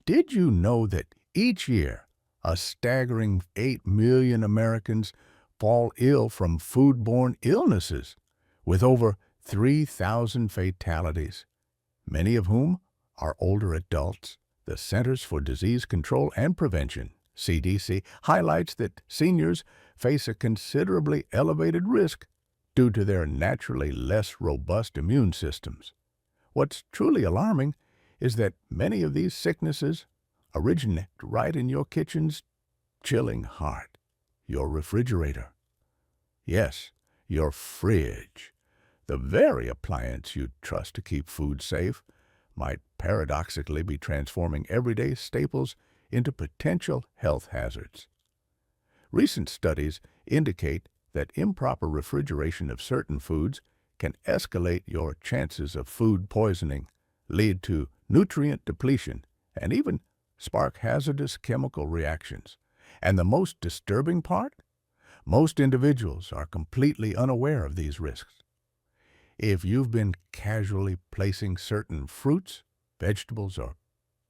Did you know that each year a staggering 8 million Americans fall ill from foodborne illnesses, with over 3,000 fatalities, many of whom are older adults? The Centers for Disease Control and Prevention, CDC, highlights that seniors face a considerably elevated risk due to their naturally less robust immune systems. What's truly alarming is that many of these sicknesses originate right in your kitchen's chilling heart, your refrigerator. Yes, your fridge. The very appliance you trust to keep food safe might paradoxically be transforming everyday staples into potential health hazards. Recent studies indicate that improper refrigeration of certain foods can escalate your chances of food poisoning, lead to nutrient depletion, and even spark hazardous chemical reactions. And the most disturbing part? Most individuals are completely unaware of these risks. If you've been casually placing certain fruits, vegetables, or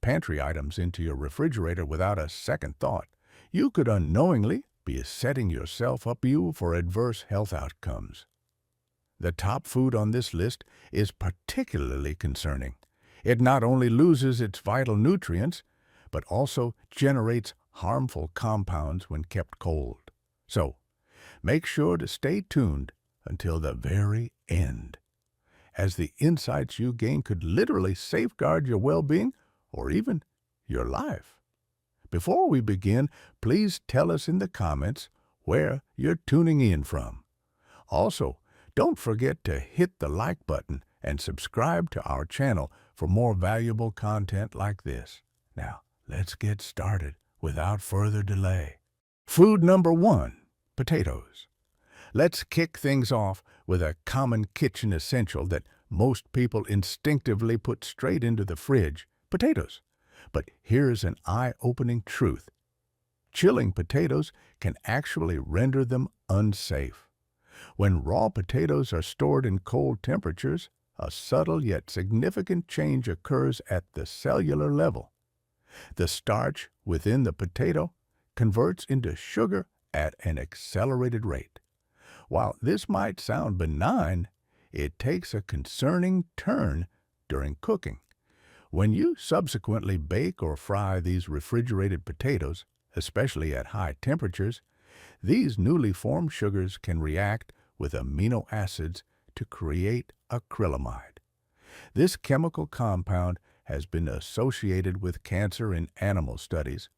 pantry items into your refrigerator without a second thought, you could unknowingly be setting yourself up for adverse health outcomes. The top food on this list is particularly concerning. It not only loses its vital nutrients, but also generates harmful compounds when kept cold. So, make sure to stay tuned until the very end, as the insights you gain could literally safeguard your well-being or even your life. Before we begin, please tell us in the comments where you're tuning in from. Also, don't forget to hit the like button and subscribe to our channel for more valuable content like this. Now, let's get started without further delay. Food number 1, potatoes. Let's kick things off with a common kitchen essential that most people instinctively put straight into the fridge: potatoes. But here's an eye-opening truth. Chilling potatoes can actually render them unsafe. When raw potatoes are stored in cold temperatures, a subtle yet significant change occurs at the cellular level. The starch within the potato converts into sugar at an accelerated rate. While this might sound benign, it takes a concerning turn during cooking. When you subsequently bake or fry these refrigerated potatoes, especially at high temperatures, these newly formed sugars can react with amino acids to create acrylamide. This chemical compound has been associated with cancer in animal studies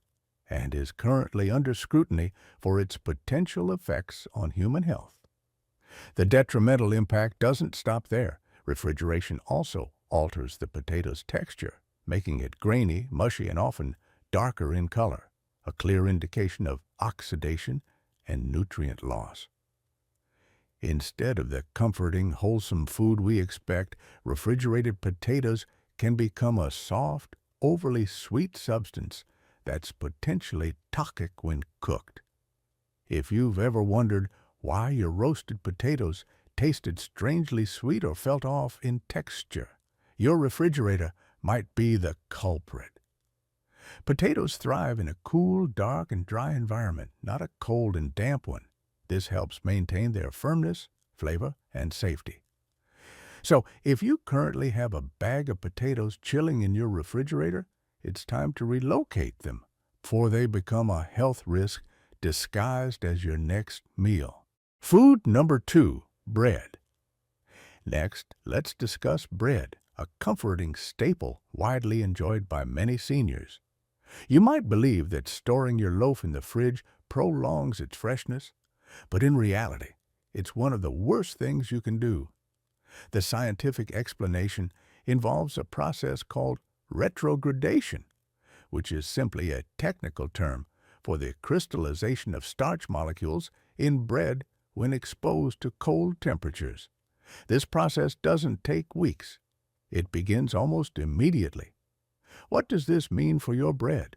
and is currently under scrutiny for its potential effects on human health. The detrimental impact doesn't stop there. Refrigeration also alters the potato's texture, making it grainy, mushy, and often darker in color, a clear indication of oxidation and nutrient loss. Instead of the comforting, wholesome food we expect, refrigerated potatoes can become a soft, overly sweet substance that's potentially toxic when cooked. If you've ever wondered why your roasted potatoes tasted strangely sweet or felt off in texture, your refrigerator might be the culprit. Potatoes thrive in a cool, dark, and dry environment, not a cold and damp one. This helps maintain their firmness, flavor, and safety. So, if you currently have a bag of potatoes chilling in your refrigerator, it's time to relocate them before they become a health risk disguised as your next meal. Food number 2, bread. Next, let's discuss bread, a comforting staple widely enjoyed by many seniors. You might believe that storing your loaf in the fridge prolongs its freshness, but in reality, it's one of the worst things you can do. The scientific explanation involves a process called retrogradation, which is simply a technical term for the crystallization of starch molecules in bread when exposed to cold temperatures. This process doesn't take weeks. It begins almost immediately. What does this mean for your bread?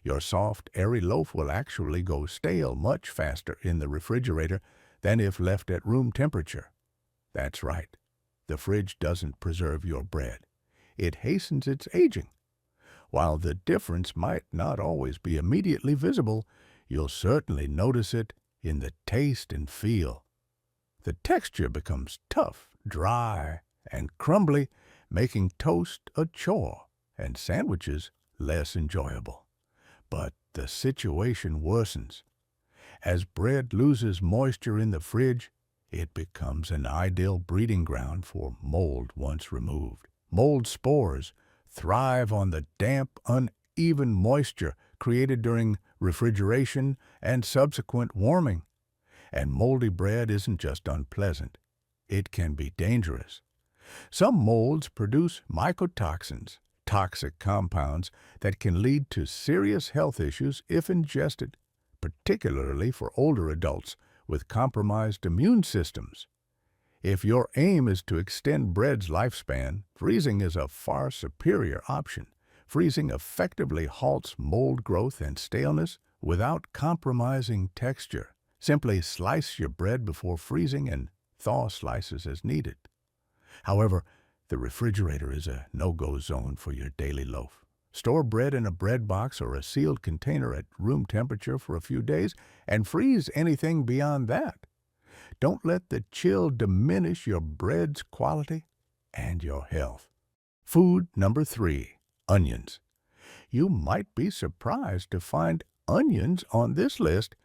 Your soft, airy loaf will actually go stale much faster in the refrigerator than if left at room temperature. That's right. The fridge doesn't preserve your bread. It hastens its aging. While the difference might not always be immediately visible, you'll certainly notice it in the taste and feel. The texture becomes tough, dry, and crumbly, making toast a chore and sandwiches less enjoyable. But the situation worsens. As bread loses moisture in the fridge, it becomes an ideal breeding ground for mold once removed. Mold spores thrive on the damp, uneven moisture created during refrigeration and subsequent warming. And moldy bread isn't just unpleasant, it can be dangerous. Some molds produce mycotoxins, toxic compounds that can lead to serious health issues if ingested, particularly for older adults with compromised immune systems. If your aim is to extend bread's lifespan, freezing is a far superior option. Freezing effectively halts mold growth and staleness without compromising texture. Simply slice your bread before freezing and thaw slices as needed. However, the refrigerator is a no-go zone for your daily loaf. Store bread in a bread box or a sealed container at room temperature for a few days and freeze anything beyond that. Don't let the chill diminish your bread's quality and your health. Food number 3, onions. You might be surprised to find onions on this list,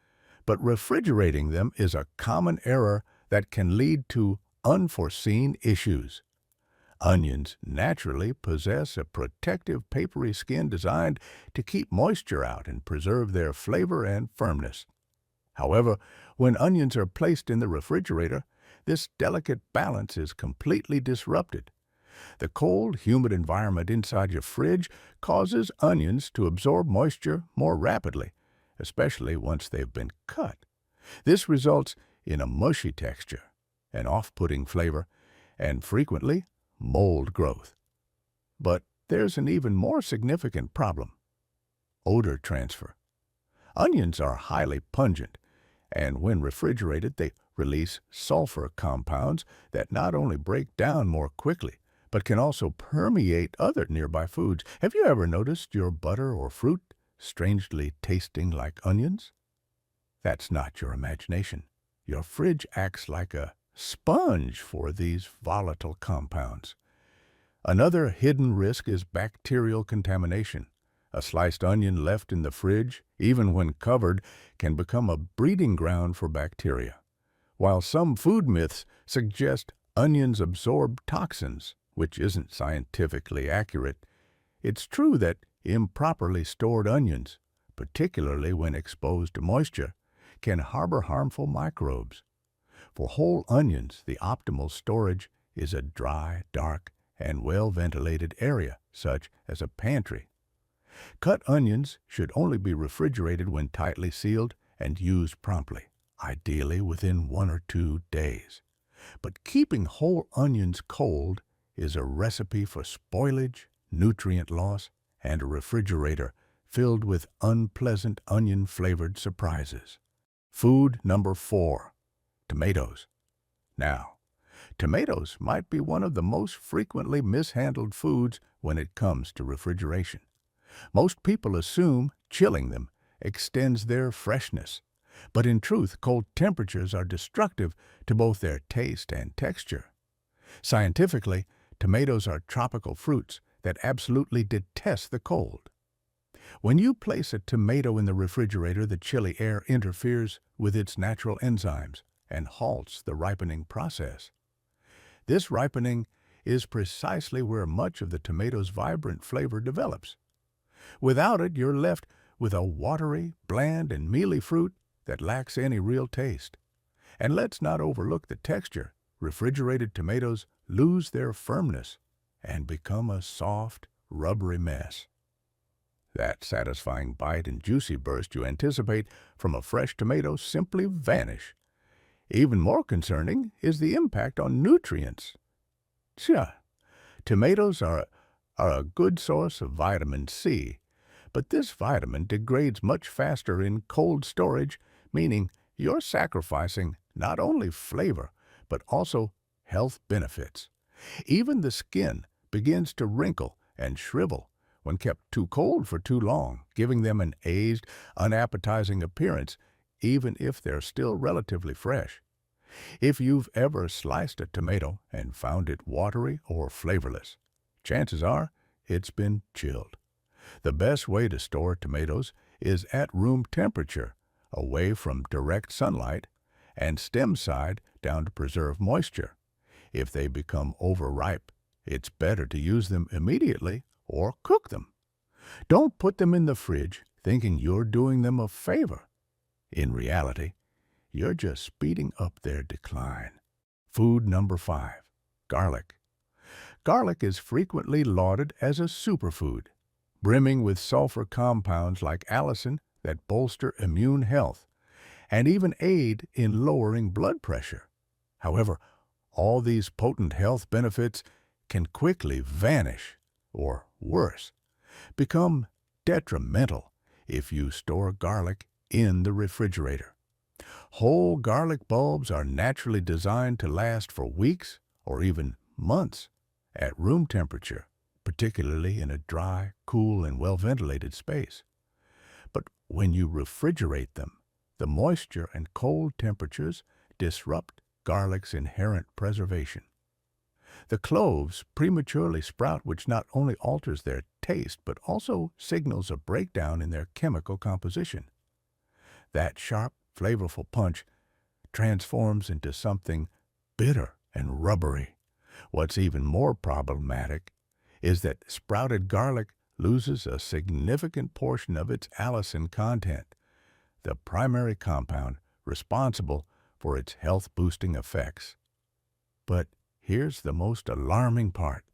but refrigerating them is a common error that can lead to unforeseen issues. Onions naturally possess a protective papery skin designed to keep moisture out and preserve their flavor and firmness. However, when onions are placed in the refrigerator, this delicate balance is completely disrupted. The cold, humid environment inside your fridge causes onions to absorb moisture more rapidly, especially once they've been cut. This results in a mushy texture, an off-putting flavor, and frequently mold growth. But there's an even more significant problem: odor transfer. Onions are highly pungent, and when refrigerated, they release sulfur compounds that not only break down more quickly, but can also permeate other nearby foods. Have you ever noticed your butter or fruit strangely tasting like onions? That's not your imagination. Your fridge acts like a sponge for these volatile compounds. Another hidden risk is bacterial contamination. A sliced onion left in the fridge, even when covered, can become a breeding ground for bacteria. While some food myths suggest onions absorb toxins, which isn't scientifically accurate, it's true that improperly stored onions, particularly when exposed to moisture, can harbor harmful microbes. For whole onions, the optimal storage is a dry, dark, and well-ventilated area, such as a pantry. Cut onions should only be refrigerated when tightly sealed and used promptly, ideally within 1 or 2 days. But keeping whole onions cold is a recipe for spoilage, nutrient loss, and a refrigerator filled with unpleasant onion-flavored surprises. Food number 4, tomatoes. Now, tomatoes might be one of the most frequently mishandled foods when it comes to refrigeration. Most people assume chilling them extends their freshness, but in truth, cold temperatures are destructive to both their taste and texture. Scientifically, tomatoes are tropical fruits that absolutely detest the cold. When you place a tomato in the refrigerator, the chilly air interferes with its natural enzymes and halts the ripening process. This ripening is precisely where much of the tomato's vibrant flavor develops. Without it, you're left with a watery, bland, and mealy fruit that lacks any real taste. And let's not overlook the texture. Refrigerated tomatoes lose their firmness and become a soft, rubbery mess. That satisfying bite and juicy burst you anticipate from a fresh tomato simply vanish. Even more concerning is the impact on nutrients. Tomatoes are a good source of vitamin C, but this vitamin degrades much faster in cold storage, meaning you're sacrificing not only flavor, but also health benefits. Even the skin begins to wrinkle and shrivel when kept too cold for too long, giving them an aged, unappetizing appearance, even if they're still relatively fresh. If you've ever sliced a tomato and found it watery or flavorless, chances are it's been chilled. The best way to store tomatoes is at room temperature, away from direct sunlight, and stem side down to preserve moisture. If they become overripe, it's better to use them immediately or cook them. Don't put them in the fridge thinking you're doing them a favor. In reality, you're just speeding up their decline. Food number 5, garlic. Garlic is frequently lauded as a superfood, brimming with sulfur compounds like allicin that bolster immune health and even aid in lowering blood pressure. However, all these potent health benefits can quickly vanish, or worse, become detrimental if you store garlic in the refrigerator. Whole garlic bulbs are naturally designed to last for weeks or even months at room temperature, particularly in a dry, cool, and well-ventilated space. But when you refrigerate them, the moisture and cold temperatures disrupt garlic's inherent preservation. The cloves prematurely sprout, which not only alters their taste but also signals a breakdown in their chemical composition. That sharp, flavorful punch transforms into something bitter and rubbery. What's even more problematic is that sprouted garlic loses a significant portion of its allicin content, the primary compound responsible for its health-boosting effects. But here's the most alarming part.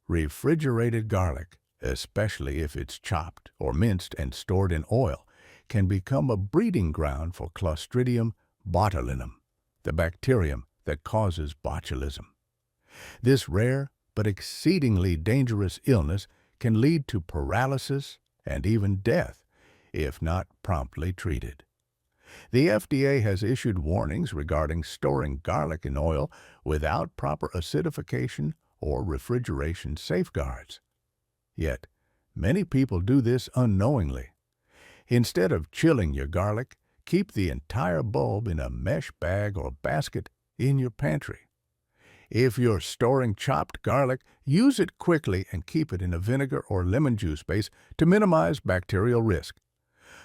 Refrigerated garlic, especially if it's chopped or minced and stored in oil, can become a breeding ground for Clostridium botulinum, the bacterium that causes botulism. This rare but exceedingly dangerous illness can lead to paralysis and even death if not promptly treated. The FDA has issued warnings regarding storing garlic in oil without proper acidification or refrigeration safeguards. Yet, many people do this unknowingly. Instead of chilling your garlic, keep the entire bulb in a mesh bag or basket in your pantry. If you're storing chopped garlic, use it quickly and keep it in a vinegar or lemon juice base to minimize bacterial risk.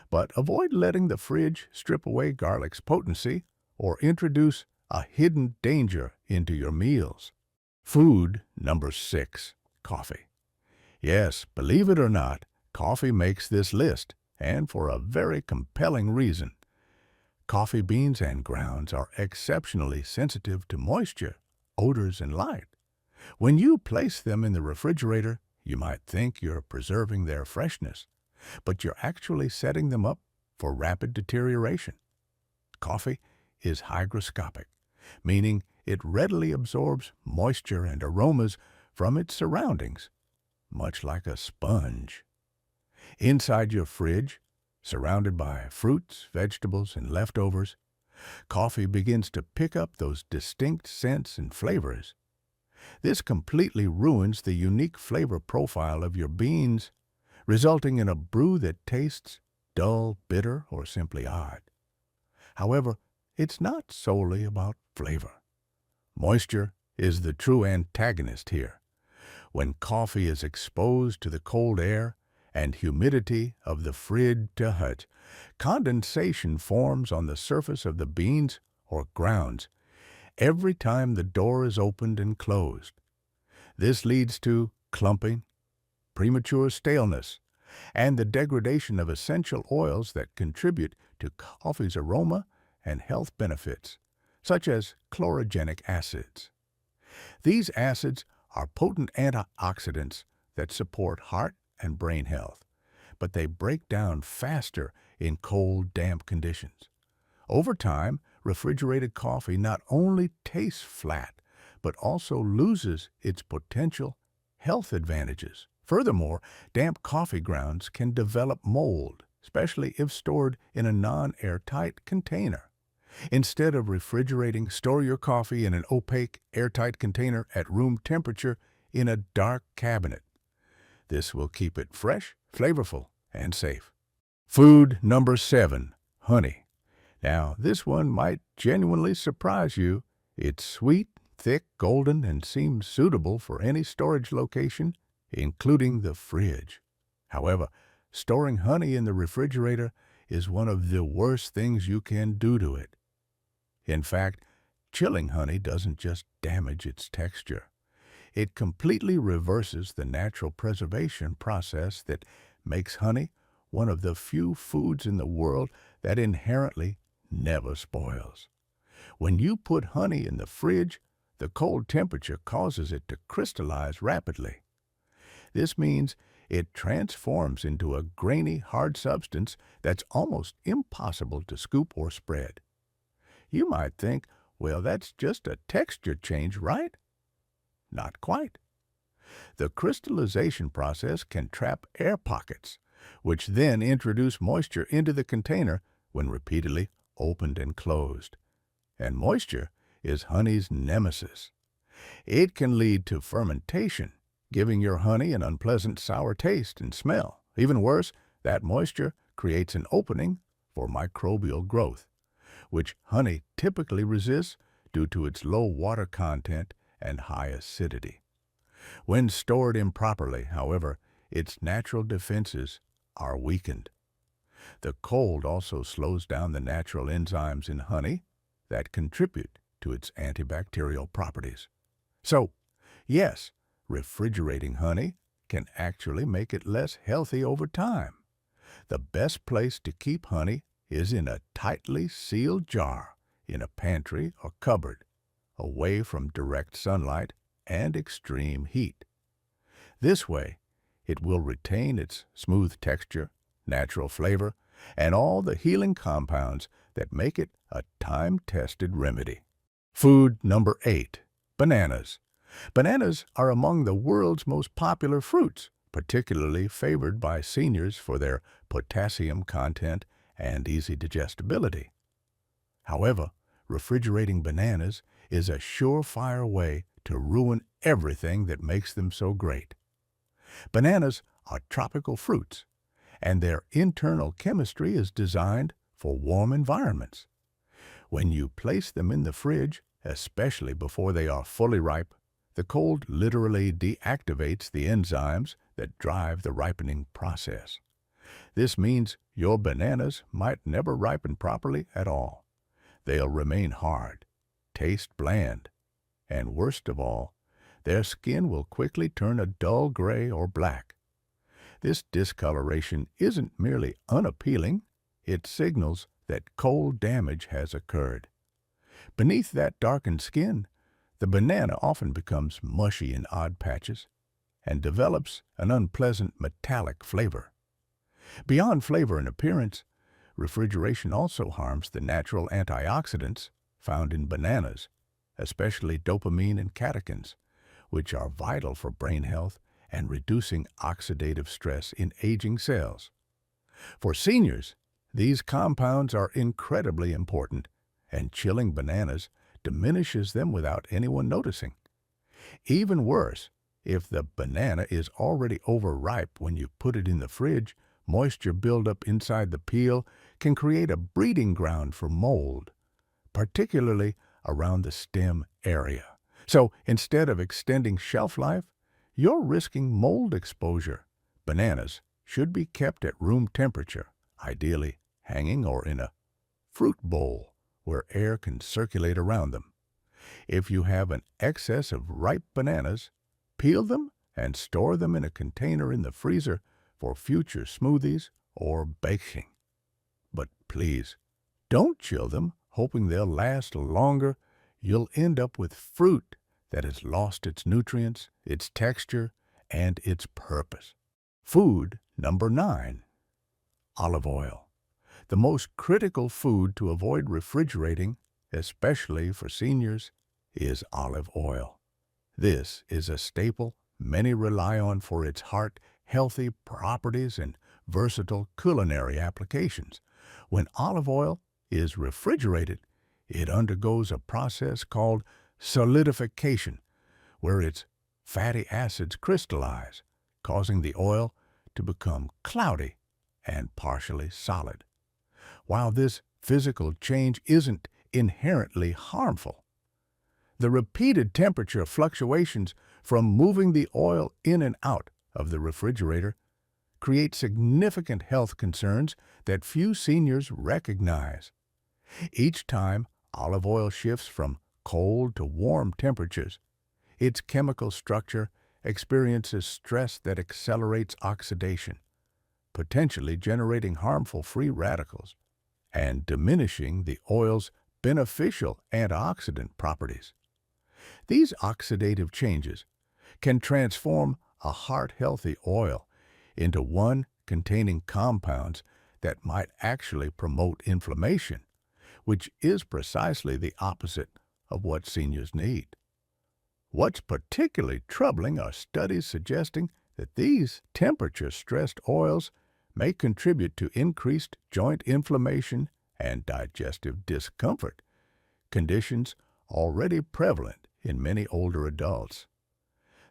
But avoid letting the fridge strip away garlic's potency or introduce a hidden danger into your meals. Food number 6, coffee. Yes, believe it or not, coffee makes this list, and for a very compelling reason. Coffee beans and grounds are exceptionally sensitive to moisture, odors, and light. When you place them in the refrigerator, you might think you're preserving their freshness, but you're actually setting them up for rapid deterioration. Coffee is hygroscopic, meaning it readily absorbs moisture and aromas from its surroundings, much like a sponge. Inside your fridge, surrounded by fruits, vegetables, and leftovers, coffee begins to pick up those distinct scents and flavors. This completely ruins the unique flavor profile of your beans, resulting in a brew that tastes dull, bitter, or simply odd. However, it's not solely about flavor. Moisture is the true antagonist here. When coffee is exposed to the cold air and humidity of the fridge to hut, condensation forms on the surface of the beans or grounds every time the door is opened and closed. This leads to clumping, premature staleness, and the degradation of essential oils that contribute to coffee's aroma and health benefits, such as chlorogenic acids. These acids are potent antioxidants that support heart and brain health, but they break down faster in cold, damp conditions. Over time, refrigerated coffee not only tastes flat, but also loses its potential health advantages. Furthermore, damp coffee grounds can develop mold, especially if stored in a non-airtight container. Instead of refrigerating, store your coffee in an opaque, airtight container at room temperature in a dark cabinet. This will keep it fresh, flavorful, and safe. Food number 7, honey. Now, this one might genuinely surprise you. It's sweet, thick, golden, and seems suitable for any storage location, including the fridge. However, storing honey in the refrigerator is one of the worst things you can do to it. In fact, chilling honey doesn't just damage its texture. It completely reverses the natural preservation process that makes honey one of the few foods in the world that inherently never spoils. When you put honey in the fridge, the cold temperature causes it to crystallize rapidly. This means it transforms into a grainy, hard substance that's almost impossible to scoop or spread. You might think, well, that's just a texture change, right? Not quite. The crystallization process can trap air pockets, which then introduce moisture into the container when repeatedly opened and closed. And moisture is honey's nemesis. It can lead to fermentation, giving your honey an unpleasant sour taste and smell. Even worse, that moisture creates an opening for microbial growth, which honey typically resists due to its low water content and high acidity. When stored improperly, however, its natural defenses are weakened. The cold also slows down the natural enzymes in honey that contribute to its antibacterial properties. So, yes, refrigerating honey can actually make it less healthy over time. The best place to keep honey is in a tightly sealed jar in a pantry or cupboard, away from direct sunlight and extreme heat. This way, it will retain its smooth texture, natural flavor, and all the healing compounds that make it a time-tested remedy. Food number 8, bananas. Bananas are among the world's most popular fruits, particularly favored by seniors for their potassium content and easy digestibility. However, refrigerating bananas is a surefire way to ruin everything that makes them so great. Bananas are tropical fruits, and their internal chemistry is designed for warm environments. When you place them in the fridge, especially before they are fully ripe, the cold literally deactivates the enzymes that drive the ripening process. This means your bananas might never ripen properly at all. They'll remain hard, taste bland, and worst of all, their skin will quickly turn a dull gray or black. This discoloration isn't merely unappealing, it signals that cold damage has occurred. Beneath that darkened skin, the banana often becomes mushy in odd patches and develops an unpleasant metallic flavor. Beyond flavor and appearance, refrigeration also harms the natural antioxidants found in bananas, especially dopamine and catechins, which are vital for brain health and reducing oxidative stress in aging cells. For seniors, these compounds are incredibly important, and chilling bananas diminishes them without anyone noticing. Even worse, if the banana is already overripe when you put it in the fridge, moisture buildup inside the peel can create a breeding ground for mold, particularly around the stem area. So instead of extending shelf life, you're risking mold exposure. Bananas should be kept at room temperature, ideally hanging or in a fruit bowl where air can circulate around them. If you have an excess of ripe bananas, peel them and store them in a container in the freezer for future smoothies or baking. But please, don't chill them hoping they'll last longer. You'll end up with fruit that has lost its nutrients, its texture, and its purpose. Food number 9, olive oil. The most critical food to avoid refrigerating, especially for seniors, is olive oil. This is a staple many rely on for its heart-healthy properties and versatile culinary applications. When olive oil is refrigerated, it undergoes a process called solidification, where its fatty acids crystallize, causing the oil to become cloudy and partially solid. While this physical change isn't inherently harmful, the repeated temperature fluctuations from moving the oil in and out of the refrigerator create significant health concerns that few seniors recognize. Each time olive oil shifts from cold to warm temperatures, its chemical structure experiences stress that accelerates oxidation, potentially generating harmful free radicals and diminishing the oil's beneficial antioxidant properties. These oxidative changes can transform a heart-healthy oil into one containing compounds that might actually promote inflammation, which is precisely the opposite of what seniors need. What's particularly troubling are studies suggesting that these temperature-stressed oils may contribute to increased joint inflammation and digestive discomfort, conditions already prevalent in many older adults.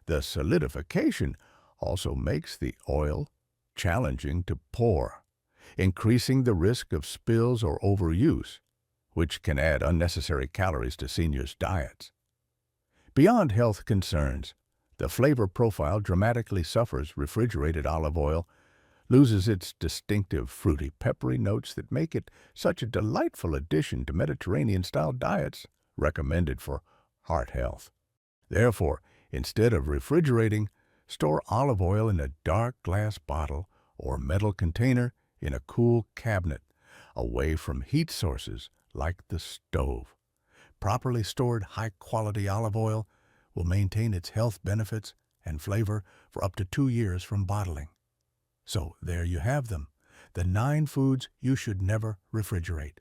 The solidification also makes the oil challenging to pour, increasing the risk of spills or overuse, which can add unnecessary calories to seniors' diets. Beyond health concerns, the flavor profile dramatically suffers. Refrigerated olive oil loses its distinctive fruity, peppery notes that make it such a delightful addition to Mediterranean-style diets recommended for heart health. Therefore, instead of refrigerating, store olive oil in a dark glass bottle or metal container in a cool cabinet, away from heat sources like the stove. Properly stored high-quality olive oil will maintain its health benefits and flavor for up to 2 years from bottling. So there you have them, the 9 foods you should never refrigerate.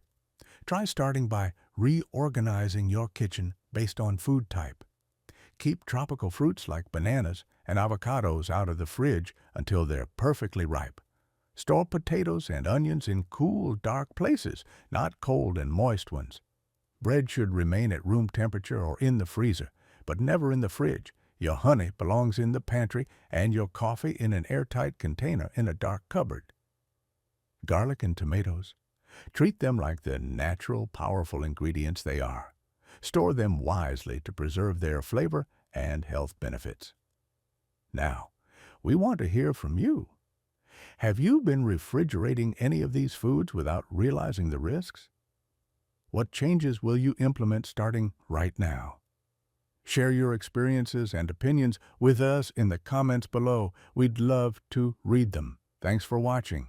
Try starting by reorganizing your kitchen based on food type. Keep tropical fruits like bananas and avocados out of the fridge until they're perfectly ripe. Store potatoes and onions in cool, dark places, not cold and moist ones. Bread should remain at room temperature or in the freezer, but never in the fridge. Your honey belongs in the pantry and your coffee in an airtight container in a dark cupboard. Garlic and tomatoes. Treat them like the natural, powerful ingredients they are. Store them wisely to preserve their flavor and health benefits. Now, we want to hear from you. Have you been refrigerating any of these foods without realizing the risks? What changes will you implement starting right now? Share your experiences and opinions with us in the comments below. We'd love to read them. Thanks for watching.